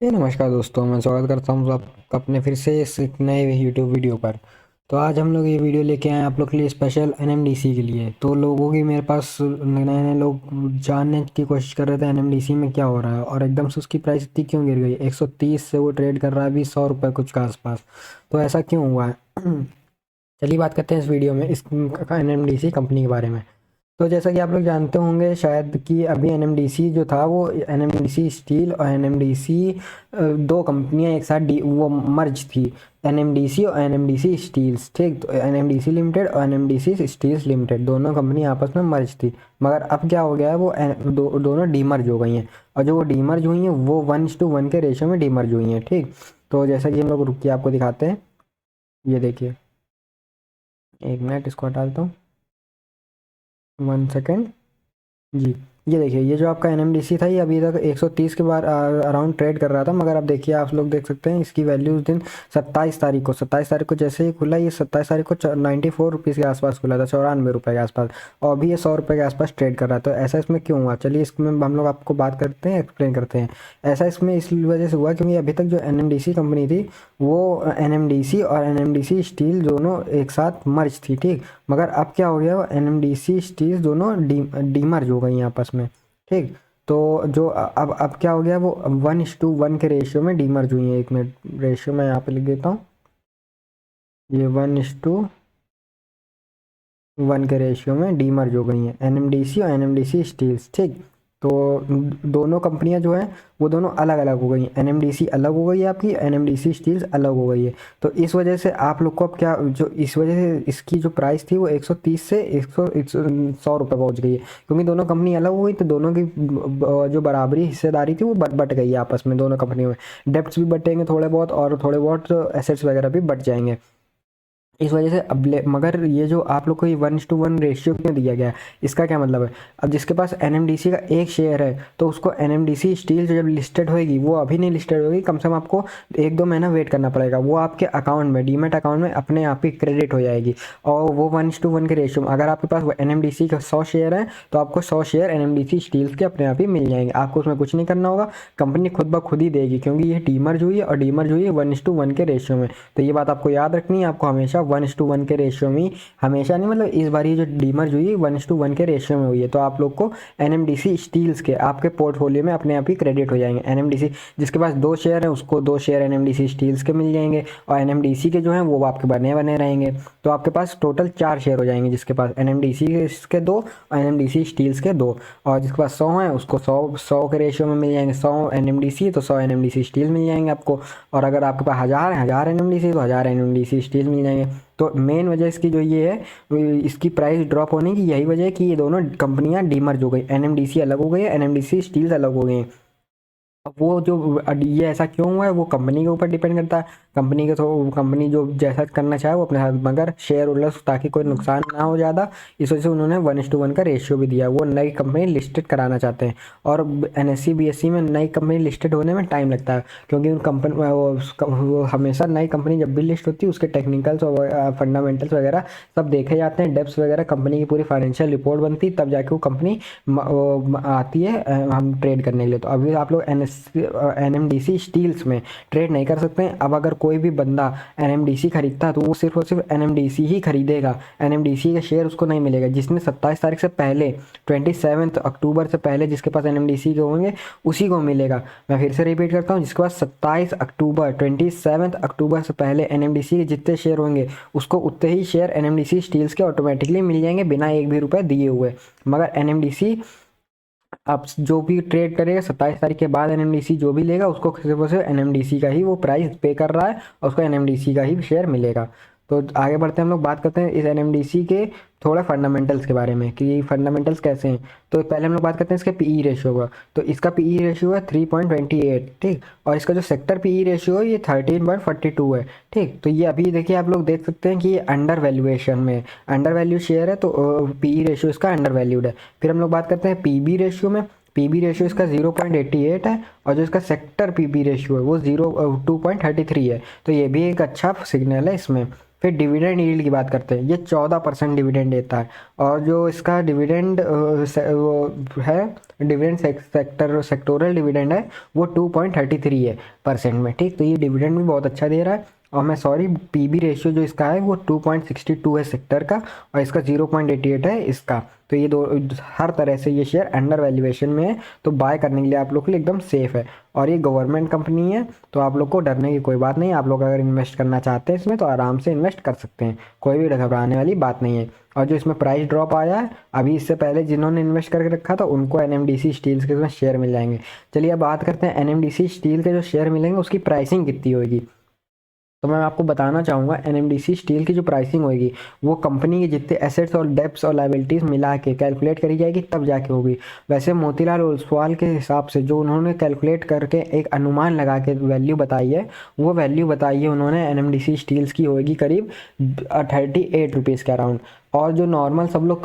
नमस्कार दोस्तों, मैं स्वागत करता हूँ आपका अपने फिर से इस एक नए यूट्यूब वीडियो पर। तो आज हम लोग ये वीडियो लेके आए हैं आप लोग के लिए स्पेशल एनएमडीसी के लिए। तो लोगों की मेरे पास नए नए लोग जानने की कोशिश कर रहे थे एनएमडीसी में क्या हो रहा है और एकदम से उसकी प्राइस इतनी क्यों गिर गई। 130 से वो ट्रेड कर रहा है अभी 100 रुपये कुछ के आसपास। तो ऐसा क्यों हुआ है चलिए बात करते हैं इस वीडियो में इस एनएमडीसी कंपनी के बारे में। तो जैसा कि आप लोग जानते होंगे शायद कि अभी एनएमडीसी जो था वो एनएमडीसी स्टील और एनएमडीसी दो कंपनियां एक साथ वो मर्ज थी। एनएमडीसी और एनएमडीसी स्टील्स, ठीक। तो एनएमडीसी लिमिटेड और एनएमडीसी स्टील्स लिमिटेड दोनों कंपनी आपस में मर्ज थी। मगर अब क्या हो गया है, वो दोनों डीमर्ज हो गई हैं। और जो वो डीमर्ज हुई हैं वो 1:1 के रेशियो में डीमर्ज हुई हैं, ठीक। तो जैसा कि हम लोग रुक के आपको दिखाते हैं, ये देखिए। एक मिनट इसको हटा देता हूँ, 1 सेकेंड जी। ये देखिए, ये जो आपका एनएमडीसी था ये अभी तक 130 के बार अराउंड ट्रेड कर रहा था। मगर अब देखिए, आप लोग देख सकते हैं इसकी वैल्यू उस दिन 27 तारीख को जैसे ही खुला, ये 27 तारीख को 94 रुपीज़ के आसपास खुला था, 94 रुपये के आसपास। और अभी ये 100 रुपये के आसपास ट्रेड कर रहा है। तो ऐसा इसमें क्यों हुआ, चलिए इसमें हम लोग आपको बात करते हैं, एक्सप्लेन करते हैं। ऐसा इसमें इस वजह से हुआ क्योंकि अभी तक जो एनएमडीसी कंपनी थी वो एनएमडीसी और एनएमडीसी स्टील दोनों एक साथ मर्ज थी, ठीक। मगर अब क्या हो गया, वो एनएमडीसी स्टील दोनों डीमर्ज हो गई आपस में, ठीक। तो जो अब क्या हो गया, वो 1:1 के रेशियो में डीमर्ज हुई है। एक मिनट, रेशियो मैं यहाँ पे लिख देता हूँ, ये 1:1 के रेशियो में डीमर्ज हो गई हैं एनएमडीसी और एनएमडीसी स्टील्स, ठीक। तो दोनों कंपनियां जो हैं वो दोनों अलग अलग हो गई हैं। एनएमडीसी अलग हो गई है आपकी, एनएमडीसी स्टील्स अलग हो गई है। तो इस वजह से आप लोग को अब क्या, जो इस वजह से इसकी जो प्राइस थी वो 130 से 100 रुपये पहुंच गई है। क्योंकि दोनों कंपनी अलग हो गई तो दोनों की जो बराबरी हिस्सेदारी थी वो बट गई है आपस में दोनों कंपनियों में। डेप्ट्स भी बटेंगे थोड़े बहुत और थोड़े बहुत एसेट्स वगैरह भी बट जाएंगे। इस वजह से अब मगर ये जो आप लोग को ये 1:1 रेशियो क्यों दिया गया है, इसका क्या मतलब है। अब जिसके पास एनएमडीसी का एक शेयर है तो उसको एनएमडीसी स्टील जो जब लिस्टेड होगी, वो अभी नहीं लिस्टेड होगी, कम से कम आपको 1-2 महीना वेट करना पड़ेगा। वो आपके अकाउंट में, डीमेट अकाउंट में अपने आप ही क्रेडिट हो जाएगी। और वो 1:1 के रेशियो में, अगर आपके पास एनएमडीसी का 100 शेयर है तो आपको 100 शेयर एनएमडीसी स्टील्स के अपने आप ही मिल जाएंगे। आपको उसमें कुछ नहीं करना होगा, कंपनी खुद ब खुद ही देगी, क्योंकि ये डीमर्ज हुई है और डीमर्ज हुई है 1:1 के रेशियो में। तो ये बात आपको याद रखनी है, आपको हमेशा 1:1 के रेशियो में, हमेशा नहीं मतलब इस बार ये जो डीमर्ज हुई है 1:1 के रेशियो में हुई है। तो आप लोग को एनएमडीसी स्टील्स के आपके पोर्टफोलियो में अपने आप ही क्रेडिट हो जाएंगे। एनएमडीसी जिसके पास 2 शेयर है उसको 2 शेयर एनएमडीसी स्टील्स के मिल जाएंगे, और एनएमडीसी के जो हैं वो आपके बने बने रहेंगे। तो आपके पास टोटल 4 शेयर हो जाएंगे, जिसके पास एनएमडीसी के 2 और एनएमडीसी स्टील्स के 2। और जिसके पास 100 है उसको 100 के रेशियो में मिल जाएंगे, 100 एनएमडीसी तो 100 एनएमडीसी स्टील मिल जाएंगे आपको। और अगर आपके पास 1000 है, 1000 एनएमडीसी तो 1000 एनएमडीसी स्टील मिल जाएंगे। तो मेन वजह इसकी जो ये है, इसकी प्राइस ड्रॉप होने की यही वजह है कि ये दोनों कंपनियां डीमर्ज हो गई, एनएमडीसी अलग हो गई है, एनएमडीसी स्टील्स अलग हो गई हैं। अब वो जो ये ऐसा क्यों हुआ है वो कंपनी के ऊपर डिपेंड करता है। कंपनी के तो कंपनी जो जैसा करना चाहे वो अपने साथ, मगर शेयर होल्डर्स ताकि कोई नुकसान ना हो ज़्यादा, इस वजह से उन्होंने 1:1 का रेशियो भी दिया। वो नई कंपनी लिस्टेड कराना चाहते हैं, और एनएससी बीएससी में नई कंपनी लिस्टेड होने में टाइम लगता है, क्योंकि उन कंपनी वो हमेशा नई कंपनी जब भी लिस्ट होती है उसके टेक्निकल्स और फंडामेंटल्स वगैरह सब देखे जाते हैं, डेप्स वगैरह कंपनी की पूरी फाइनेंशियल रिपोर्ट बनती है, तब जाके वो कंपनी आती है हम ट्रेड करने के लिए। तो अभी आप लोग एनएमडीसी स्टील्स में ट्रेड नहीं कर सकते हैं। अब अगर कोई भी बंदा एनएमडीसी खरीदता है तो वो सिर्फ और सिर्फ एनएमडीसी ही खरीदेगा, एनएमडीसी का शेयर उसको नहीं मिलेगा। जिसने 27 तारीख से पहले, 27 अक्टूबर से पहले जिसके पास एनएमडीसी के होंगे उसी को मिलेगा। मैं फिर से रिपीट करता हूँ, जिसके पास 27 अक्टूबर से पहले एनएमडीसी के जितने शेयर होंगे उसको उतने ही शेयर एनएमडीसी स्टील्स के ऑटोमेटिकली मिल जाएंगे बिना एक भी रुपए दिए हुए। मगर एनएमडीसी आप जो भी ट्रेड करेगा 27 तारीख के बाद एनएमडीसी जो भी लेगा उसको सिर्फ और सिर्फ एनएमडीसी का ही वो प्राइस पे कर रहा है, और उसको एनएमडीसी का ही शेयर मिलेगा। तो आगे बढ़ते हैं, हम लोग बात करते हैं इस एनएमडीसी के थोड़ा फंडामेंटल्स के बारे में कि फंडामेंटल्स कैसे हैं। तो पहले हम लोग बात करते हैं इसके पीई रेशियो का। तो इसका पीई रेशियो है 3.28, ठीक। और इसका जो सेक्टर पीई रेशियो है ये 13.42 है, ठीक। तो ये अभी देखिए, आप लोग देख सकते हैं कि ये अंडर वैल्यूएशन में, अंडर वैल्यू शेयर है, तो पीई रेशियो इसका अंडर वैल्यूड है। फिर हम लोग बात करते हैं पीबी रेशियो में। पीबी रेशियो इसका 0.88 है, और जो इसका सेक्टर पीबी रेशियो है वो 2.33 है। तो ये भी एक अच्छा सिग्नल है इसमें। फिर डिविडेंड यील्ड की बात करते हैं, ये 14% डिविडेंड देता है। और जो इसका डिविडेंड वो है, डिविडेंड सेक्टोरल डिविडेंड है वो 2.33 है परसेंट में, ठीक। तो ये डिविडेंड भी बहुत अच्छा दे रहा है। और मैं सॉरी, पीबी रेशियो जो इसका है वो 2.62 है सेक्टर का, और इसका 0.88 है इसका। तो ये दो हर तरह से ये शेयर अंडर वैल्यूएशन में है, तो बाय करने के लिए आप लोग के लिए एकदम सेफ है। और ये गवर्नमेंट कंपनी है, तो आप लोग को डरने की कोई बात नहीं है। आप लोग अगर इन्वेस्ट करना चाहते हैं इसमें तो आराम से इन्वेस्ट कर सकते हैं, कोई भी घबराने वाली बात नहीं है। और जो इसमें प्राइस ड्रॉप आया है अभी, इससे पहले जिन्होंने इन्वेस्ट करके रखा था उनको एनएमडीसी स्टील्स के इसमें शेयर मिल जाएंगे। चलिए अब बात करते हैं एनएमडीसी स्टील के जो शेयर मिलेंगे उसकी प्राइसिंग कितनी होगी। तो मैं आपको बताना चाहूँगा एनएमडीसी स्टील की जो प्राइसिंग होगी वो कंपनी के जितने एसेट्स और डेब्ट्स और लायबिलिटीज़ मिला के कैलकुलेट करी जाएगी, तब जाके होगी। वैसे मोतीलाल ओसवाल के हिसाब से जो उन्होंने कैलकुलेट करके एक अनुमान लगा के वैल्यू बताई है, वो वैल्यू बताई है उन्होंने एनएमडीसी स्टील्स की होगी करीब 38 रुपीज़ के अराउंड। और जो नॉर्मल सब लोग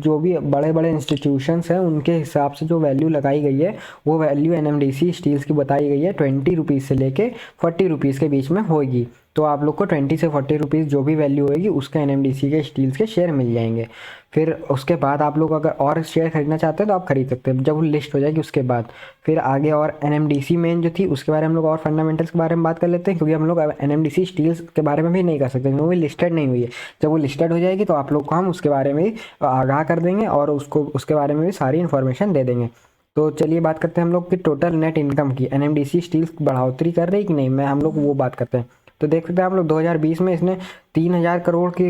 जो भी बड़े बड़े इंस्टीट्यूशंस हैं उनके हिसाब से जो वैल्यू लगाई गई है वो वैल्यू एनएमडीसी स्टील्स की बताई गई है 20 रुपीज़ से लेके 40 रुपीज़ के बीच में होगी। तो आप लोग को 20 से 40 रुपीज़ जो भी वैल्यू होगी उसके एनएमडीसी के स्टील्स के शेयर मिल जाएंगे। फिर उसके बाद आप लोग अगर और शेयर खरीदना चाहते हैं तो आप खरीद सकते हैं जब वो लिस्ट हो जाएगी उसके बाद। फिर आगे और एनएमडीसी मेन जो थी उसके बारे में हम लोग और फंडामेंटल्स के बारे में बात कर लेते हैं, क्योंकि हम लोग एनएमडीसी स्टील्स के बारे में भी नहीं कर सकते क्योंकि वो लिस्टेड नहीं हुई है। जब वो लिस्टेड हो जाएगी तो आप लोग को हम उसके बारे में आगाह कर देंगे और उसको उसके बारे में भी सारी इन्फॉर्मेशन दे देंगे। तो चलिए बात करते हैं हम लोग की टोटल नेट इनकम की। एनएमडीसी स्टील्स बढ़ोतरी कर रही कि नहीं, मैं हम लोग वो बात करते हैं। तो देख सकते हैं आप लोग 2020 में इसने 3000 करोड़ की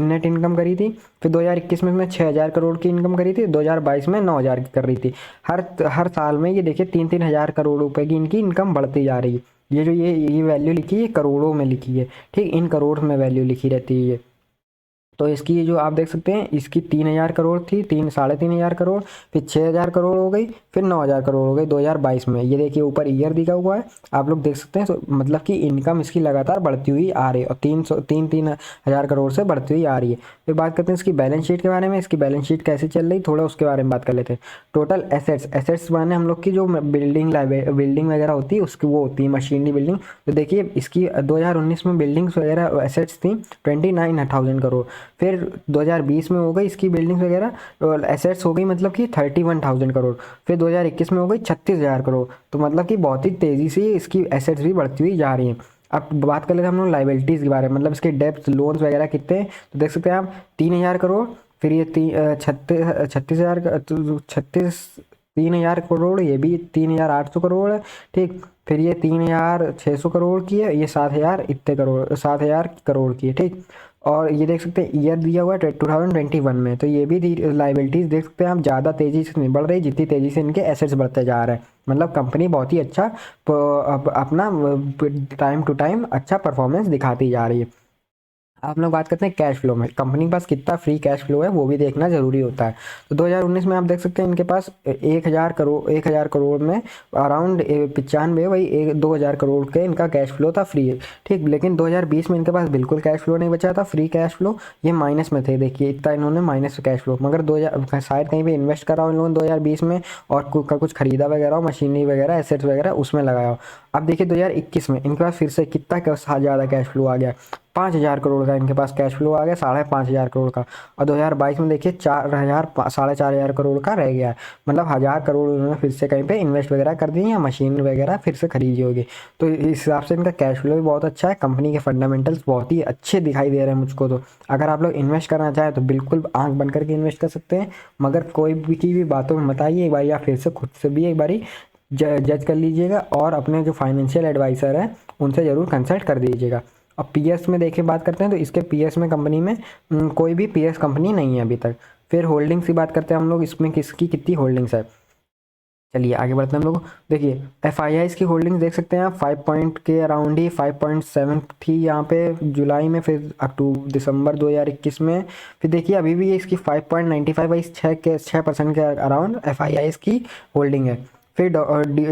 नेट इनकम करी थी। फिर 2021 में इसने 6000 करोड़ की इनकम करी थी। 2022 में 9000 की कर रही थी। हर साल में ये देखिए 3-3 हज़ार करोड़ रुपए की इनकी इनकम बढ़ती जा रही है। ये जो ये वैल्यू लिखी है करोड़ों में लिखी है, ठीक, इन करोड़ में वैल्यू लिखी रहती है ये। तो इसकी जो आप देख सकते हैं इसकी 3000 करोड़ थी, 3-3.5 करोड़, फिर 6000 करोड़ हो गई, फिर 9000 करोड़ हो गई 2022 में। ये देखिए ऊपर ईयर दिखा हुआ है, आप लोग देख सकते हैं। तो मतलब कि इनकम इसकी लगातार बढ़ती हुई आ रही है और 3 हज़ार करोड़ से बढ़ती हुई आ रही है। फिर बात करते हैं इसकी बैलेंस शीट के बारे में। इसकी बैलेंस शीट कैसे चल रही थोड़ा उसके बारे में बात कर लेते हैं। टोटल एसेट्स माने हम लोग की जो बिल्डिंग वगैरह होती है उसकी वो होती है मशीनरी बिल्डिंग। तो देखिए इसकी 2019 में बिल्डिंग्स वगैरह एसेट्स थी 29,000 करोड़। फिर 2020 में हो गई इसकी बिल्डिंग्स वगैरह एसेट्स हो गई मतलब कि 31,000 करोड़। फिर 2021 में हो गई 36,000 करोड़। तो मतलब कि बहुत ही तेज़ी से इसकी एसेट्स भी बढ़ती हुई जा रही हैं। अब बात कर लेते हैं हम लोग लाइबिलिटीज़ के बारे में, मतलब इसके डेब्ट लोन्स वगैरह कितने हैं। तो देख सकते हैं आप 3,000 करोड़, फिर ये 3,000 करोड़, ये भी 3,800 करोड़ है, ठीक। फिर ये 3,600 करोड़ की है, ये 7,000 करोड़ की है, ठीक। और ये देख सकते हैं ईयर दिया हुआ है 2021 में। तो ये भी लाइबिलिटीज़ देख सकते हैं आप ज़्यादा तेज़ी से नहीं बढ़ रही जितनी तेज़ी से इनके एसेट्स बढ़ते जा रहे हैं। मतलब कंपनी बहुत ही अच्छा अपना टाइम टू टाइम अच्छा परफॉर्मेंस दिखाती जा रही है। आप लोग बात करते हैं कैश फ्लो में, कंपनी के पास कितना फ्री कैश फ्लो है वो भी देखना जरूरी होता है। तो 2019 में आप देख सकते हैं इनके पास 1,000 करोड़ में अराउंड 95 वही 2,000 करोड़ के इनका कैश फ्लो था फ्री, ठीक। लेकिन 2020 में इनके पास बिल्कुल कैश फ्लो नहीं बचा था, फ्री कैश फ्लो, ये माइनस में थे। देखिए इतना इन्होंने माइनस कैश फ्लो, मगर 2000 शायद कहीं पर इन्वेस्ट करा हो इन लोगों ने 2020 में और कुछ खरीदा वगैरह हो, मशीनरी वगैरह एसेट्स वगैरह उसमें लगाया हो। अब देखिए 2021 में इनके पास फिर से कितना ज़्यादा कैश फ्लो आ गया, 5,000 करोड़ का इनके पास कैश फ्लो आ गया, 5,500 करोड़ का। और 2022 में देखिए 4,500 करोड़ का रह गया है। मतलब 1,000 करोड़ उन्होंने फिर से कहीं पे इन्वेस्ट वगैरह कर दिए या मशीन वगैरह फिर से खरीदी होगी। तो इस हिसाब से इनका कैश फ्लो भी बहुत अच्छा है। कंपनी के फंडामेंटल्स बहुत ही अच्छे दिखाई दे रहे हैं मुझको। तो अगर आप लोग इन्वेस्ट करना चाहें तो बिल्कुल आँख बंद करके इन्वेस्ट कर सकते हैं, मगर कोई भी की भी बातों में मत आइए, एक बार या फिर से खुद से भी एक बारी जज कर लीजिएगा और अपने जो फाइनेंशियल एडवाइज़र हैं उनसे ज़रूर कंसल्ट कर दीजिएगा। अब पीएस में देखिए बात करते हैं तो इसके पीएस में कंपनी में कोई भी पीएस कंपनी नहीं है अभी तक। फिर होल्डिंग्स की बात करते हैं हम लोग, इसमें किसकी कितनी होल्डिंग्स है। चलिए आगे बढ़ते हैं हम लोग। देखिए एफआईआईज़ की होल्डिंग्स देख सकते हैं आप 5 पॉइंट के अराउंड ही 5.7 थी यहाँ पे जुलाई में, फिर दिसंबर 2021 में। फिर देखिए अभी भी इसकी 5.95 6% के अराउंड एफआईआईज़ की होल्डिंग है। फिर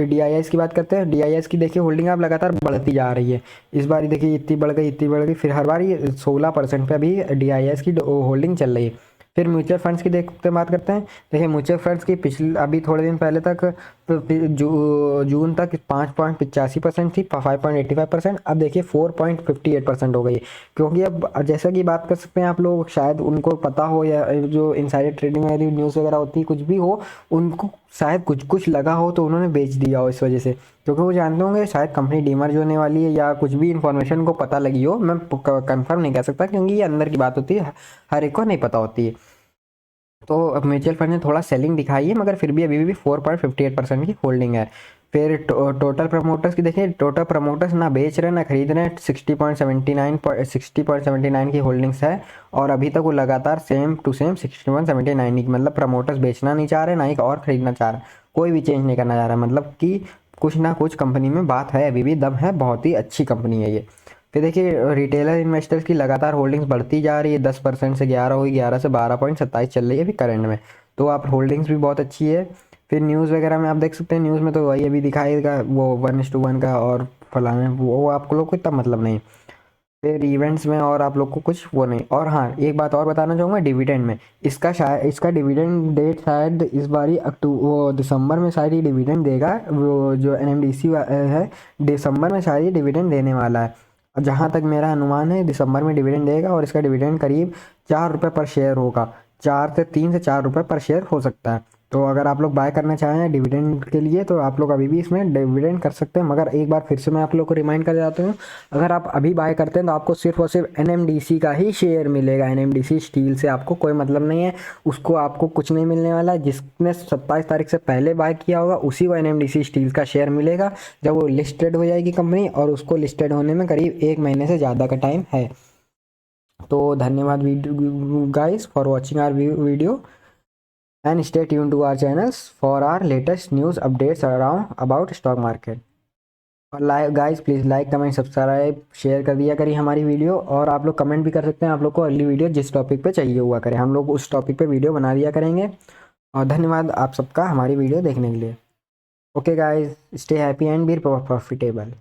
डीआईआईज़ की बात करते हैं। डीआईआईज़ की देखिए होल्डिंग आप लगातार बढ़ती जा रही है। इस बार देखिए इतनी बढ़ गई, फिर हर बार ये 16% पे अभी डीआईआईज़ की होल्डिंग चल रही है। फिर म्यूचुअल फंड्स की बात करते हैं। देखिए म्यूचुअल फंड्स की पिछले अभी थोड़े दिन पहले तक जून तक 5.85% थी, 5.85%, अब देखिए 4.58% हो गई है। क्योंकि अब जैसा कि बात कर सकते हैं आप लोग, शायद उनको पता हो या जो इनसाइडर ट्रेडिंग वाली न्यूज़ वगैरह होती है कुछ भी हो, उनको शायद कुछ कुछ लगा हो तो उन्होंने बेच दिया हो इस वजह से, क्योंकि वो जानते होंगे शायद कंपनी डीमर्ज होने वाली है या कुछ भी इन्फॉर्मेशन को पता लगी हो। मैं कंफर्म नहीं कह सकता क्योंकि ये अंदर की बात होती है, हर एक को नहीं पता होती है। तो अब म्यूचुअल फंड ने थोड़ा सेलिंग दिखाई है, मगर फिर भी अभी भी 4.58% की होल्डिंग है। फिर टोटल प्रमोटर्स की देखें, टोटल प्रमोटर्स ना बेच रहे ना खरीद रहे हैं, 60.79 की होल्डिंग्स है। और अभी तक वो लगातार सेम टू सेम 61.79 ही, मतलब प्रमोटर्स बेचना नहीं चाह रहे ना ही और खरीदना चाह रहे, कोई भी चेंज नहीं करना चाह रहा, मतलब कि कुछ ना कुछ कंपनी में बात है, अभी भी दम है, बहुत ही अच्छी कंपनी है ये। फिर देखिए रिटेलर इन्वेस्टर्स की लगातार होल्डिंग्स बढ़ती जा रही है, 10% से 11 हुई, 11 से 12.27 चल रही है अभी करंट में, तो आप होल्डिंग्स भी बहुत अच्छी है। फिर न्यूज़ वगैरह में आप देख सकते हैं, न्यूज़ में तो वही अभी दिखाएगा वो 1:1 का और फलाने, वो आप लोग को इतना मतलब नहीं। फिर इवेंट्स में और आप लोग को कुछ वो नहीं। और हाँ, एक बात और बताना चाहूँगा डिविडेंड में, इसका शायद इसका डिविडेंड डेट शायद इस बारी वो दिसंबर में शायद ये डिविडेंड देगा, वो जो एनएमडीसी है दिसंबर में शायद ये डिविडेंड देने वाला है। और जहाँ तक मेरा अनुमान है दिसंबर में डिविडेंड देगा और इसका डिविडेंड करीब 4 रुपये पर शेयर होगा, 3 से 4 रुपये पर शेयर हो सकता है। तो अगर आप लोग बाय करना चाहें डिविडेंड के लिए तो आप लोग अभी भी इसमें डिविडेंड कर सकते हैं। मगर एक बार फिर से मैं आप लोग को रिमाइंड कर जाता हूँ, अगर आप अभी बाय करते हैं तो आपको सिर्फ और सिर्फ एनएमडीसी का ही शेयर मिलेगा, एनएमडीसी स्टील से आपको कोई मतलब नहीं है, उसको आपको कुछ नहीं मिलने वाला है। जिसने 27 तारीख से पहले बाय किया होगा उसी को एनएमडीसी स्टील का शेयर मिलेगा जब वो लिस्टेड हो जाएगी कंपनी, और उसको लिस्टेड होने में करीब 1 महीने से ज़्यादा का टाइम है। तो धन्यवाद video guys for watching our video and stay tuned to our channels for our latest news updates around about stock market। और like guys please like comment subscribe share कर दिया करिए हमारी वीडियो, और आप लोग कमेंट भी कर सकते हैं आप लोग को अगली वीडियो जिस टॉपिक पे चाहिए हुआ करें, हम लोग उस टॉपिक पे वीडियो बना दिया करेंगे। और धन्यवाद आप सबका हमारी वीडियो देखने के लिए। Okay guys, stay happy and be profitable.